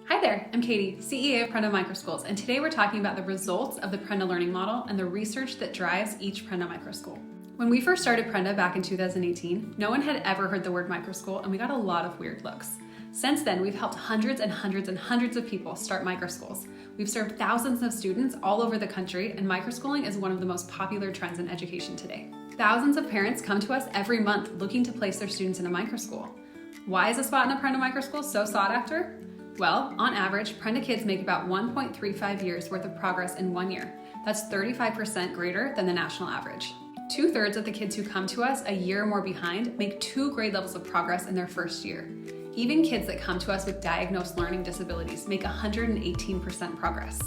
Hi there, I'm Katie, CEO of Prenda Microschools, and today we're talking about the results of the Prenda learning model and the research that drives each Prenda microschool. When we first started Prenda back in 2018, no one had ever heard the word microschool, and we got a lot of weird looks. Since then, we've helped hundreds and hundreds and hundreds of people start microschools. We've served thousands of students all over the country, and microschooling is one of the most popular trends in education today. Thousands of parents come to us every month looking to place their students in a microschool. Why is a spot in a Prenda microschool so sought after? Well, on average, Prenda kids make about 1.35 years worth of progress in 1 year. That's 35% greater than the national average. 2/3 of the kids who come to us a year or more behind make 2 grade levels of progress in their first year. Even kids that come to us with diagnosed learning disabilities make 118% progress.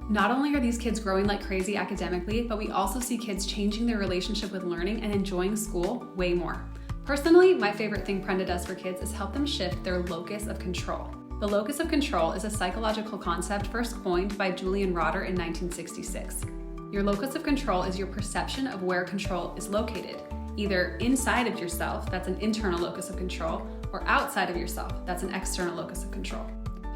Not only are these kids growing like crazy academically, but we also see kids changing their relationship with learning and enjoying school way more. Personally, my favorite thing Prenda does for kids is help them shift their locus of control. The locus of control is a psychological concept first coined by Julian Rotter in 1966. Your locus of control is your perception of where control is located, either inside of yourself, that's an internal locus of control, or outside of yourself, that's an external locus of control.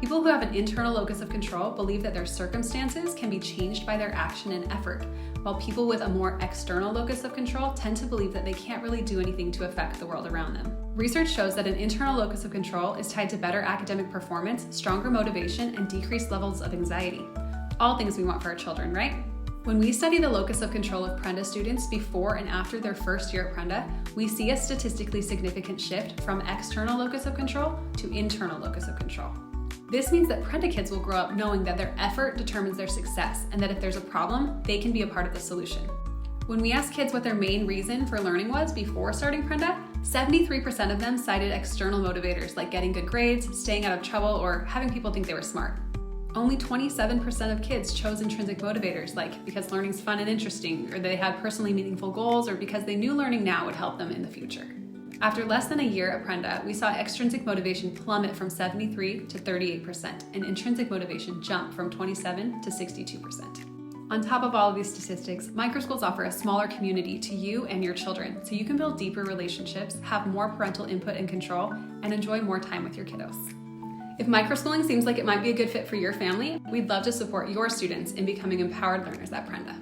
People who have an internal locus of control believe that their circumstances can be changed by their action and effort, while people with a more external locus of control tend to believe that they can't really do anything to affect the world around them. Research shows that an internal locus of control is tied to better academic performance, stronger motivation, and decreased levels of anxiety. All things we want for our children, right? When we study the locus of control of Prenda students before and after their first year at Prenda, we see a statistically significant shift from external locus of control to internal locus of control. This means that Prenda kids will grow up knowing that their effort determines their success and that if there's a problem, they can be a part of the solution. When we asked kids what their main reason for learning was before starting Prenda, 73% of them cited external motivators like getting good grades, staying out of trouble, or having people think they were smart. Only 27% of kids chose intrinsic motivators like because learning's fun and interesting, or they had personally meaningful goals, or because they knew learning now would help them in the future. After less than a year at Prenda, we saw extrinsic motivation plummet from 73 to 38%, and intrinsic motivation jump from 27 to 62%. On top of all of these statistics, microschools offer a smaller community to you and your children, so you can build deeper relationships, have more parental input and control, and enjoy more time with your kiddos. If microschooling seems like it might be a good fit for your family, we'd love to support your students in becoming empowered learners at Prenda.